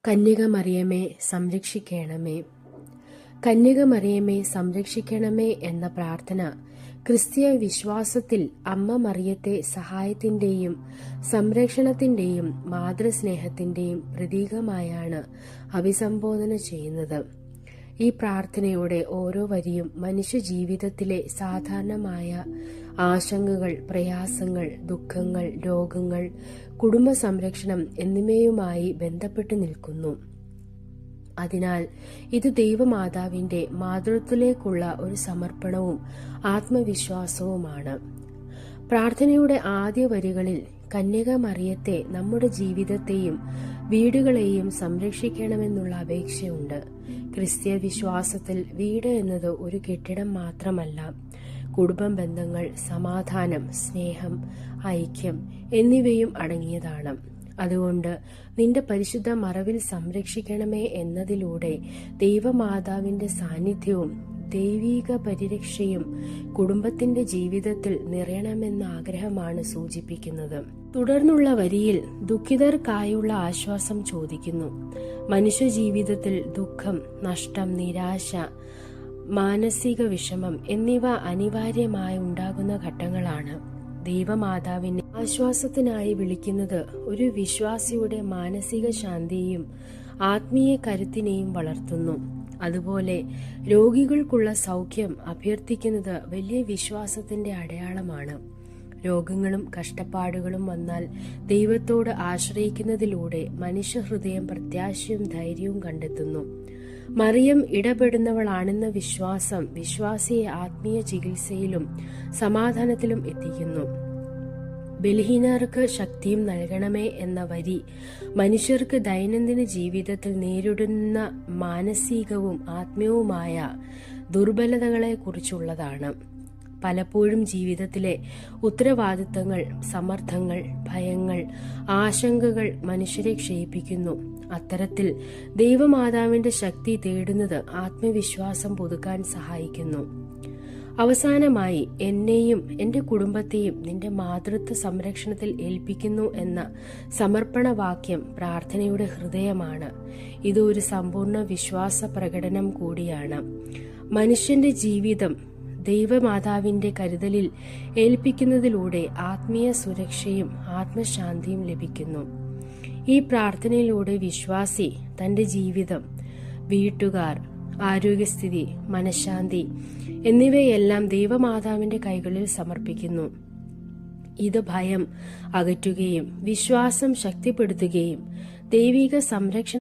കന്യകമറിയമേ സംരക്ഷിക്കണമേ. കന്യകമറിയമേ സംരക്ഷിക്കണമേ എന്ന പ്രാർത്ഥന ക്രിസ്തീയ വിശ്വാസത്തിൽ അമ്മ മറിയത്തെ സഹായത്തിന്റെയും സംരക്ഷണത്തിന്റെയും മാതൃസ്നേഹത്തിന്റെയും പ്രതീകമായാണ് അഭിസംബോധന ചെയ്യുന്നത്. ഈ പ്രാർത്ഥനയുടെ ഓരോ വരിയും മനുഷ്യജീവിതത്തിലെ സാധാരണമായ ആശങ്കകൾ, പ്രയാസങ്ങൾ, ദുഃഖങ്ങൾ, രോഗങ്ങൾ, കുടുംബ സംരക്ഷണം എന്നിവയുമായി ബന്ധപ്പെട്ടു നിൽക്കുന്നു. അതിനാൽ ഇത് ദൈവമാതാവിന്റെ മാതൃത്വത്തിലേക്കുള്ള ഒരു സമർപ്പണവും ആത്മവിശ്വാസവുമാണ്. പ്രാർത്ഥനയുടെ ആദ്യ വരികളിൽ കന്യക മറിയത്തെ നമ്മുടെ ജീവിതത്തെയും വീടുകളെയും സംരക്ഷിക്കണമെന്നുള്ള അപേക്ഷയുണ്ട്. ക്രിസ്തീയ വിശ്വാസത്തിൽ വീട് എന്നത് ഒരു കെട്ടിടം മാത്രമല്ല, കുടുംബ ബന്ധങ്ങൾ, സമാധാനം, സ്നേഹം, ഐക്യം എന്നിവയും അടങ്ങിയതാണ്. അതുകൊണ്ട് നിന്റെ പരിശുദ്ധ മറവിൽ സംരക്ഷിക്കണമേ എന്നതിലൂടെ ദൈവമാതാവിന്റെ സാന്നിധ്യവും ദൈവിക പരിരക്ഷയും കുടുംബത്തിന്റെ ജീവിതത്തിൽ നിറയണമെന്ന ആഗ്രഹമാണ് സൂചിപ്പിക്കുന്നത്. തുടർന്നുള്ള വരിയിൽ ദുഃഖിതർക്കായുള്ള ആശ്വാസം ചോദിക്കുന്നു. മനുഷ്യ ജീവിതത്തിൽ ദുഃഖം, നഷ്ടം, നിരാശ, മാനസിക വിഷമം എന്നിവ അനിവാര്യമായി ഉണ്ടാകുന്ന ഘട്ടങ്ങളാണ്. ദൈവമാതാവിനെ ആശ്വാസത്തിനായി വിളിക്കുന്നത് ഒരു വിശ്വാസിയുടെ മാനസിക ശാന്തിയെയും ആത്മീയ കരുത്തിനെയും വളർത്തുന്നു. അതുപോലെ രോഗികൾക്കുള്ള സൗഖ്യം അഭ്യർത്ഥിക്കുന്നത് വലിയ വിശ്വാസത്തിന്റെ അടയാളമാണ്. രോഗങ്ങളും കഷ്ടപ്പാടുകളും വന്നാൽ ദൈവത്തോട് ആശ്രയിക്കുന്നതിലൂടെ മനുഷ്യഹൃദയം പ്രത്യാശയും ധൈര്യവും കണ്ടെത്തുന്നു. മറിയം ഇടപെടുന്നവളാണെന്ന വിശ്വാസം വിശ്വാസിയെ ആത്മീയ ചികിത്സയിലും സമാധാനത്തിലും എത്തിക്കുന്നു. ബലഹീനർക്ക് ശക്തിയും നൽകണമേ എന്ന വരി മനുഷ്യർക്ക് ദൈനംദിന ജീവിതത്തിൽ നേരിടുന്ന മാനസികവും ആത്മീയവുമായ ദുർബലതകളെ കുറിച്ചുള്ളതാണ്. പലപ്പോഴും ജീവിതത്തിലെ ഉത്തരവാദിത്തങ്ങൾ, സമ്മർദ്ദങ്ങൾ, ഭയങ്ങൾ, ആശങ്കകൾ മനുഷ്യരെ ക്ഷയിപ്പിക്കുന്നു. അത്തരത്തിൽ ദൈവമാതാവിന്റെ ശക്തി തേടുന്നത് ആത്മവിശ്വാസം പുതുക്കാൻ സഹായിക്കുന്നു. അവസാനമായി, എന്നെയും എന്റെ കുടുംബത്തെയും നിന്റെ മാതൃത്വ സംരക്ഷണത്തിൽ ഏൽപ്പിക്കുന്നു എന്ന സമർപ്പണവാക്യം പ്രാർത്ഥനയുടെ ഹൃദയമാണ്. ഇത് ഒരു സമ്പൂർണ്ണ വിശ്വാസ പ്രകടനം കൂടിയാണ്. മനുഷ്യന്റെ ജീവിതം ദൈവമാതാവിന്റെ കരുതലിൽ ഏൽപ്പിക്കുന്നതിലൂടെ ആത്മീയ സുരക്ഷയും ആത്മശാന്തിയും ലഭിക്കുന്നു. ഈ പ്രാർത്ഥനയിലൂടെ വിശ്വാസി തന്റെ ജീവിതം, വീട്ടുകാർ, ആരോഗ്യസ്ഥിതി, മനഃശാന്തി എന്നിവയെല്ലാം ദൈവമാതാവിന്റെ കൈകളിൽ സമർപ്പിക്കുന്നു. ഇത് ഭയം അകറ്റുകയും വിശ്വാസം ശക്തിപ്പെടുത്തുകയും ദൈവിക സംരക്ഷണം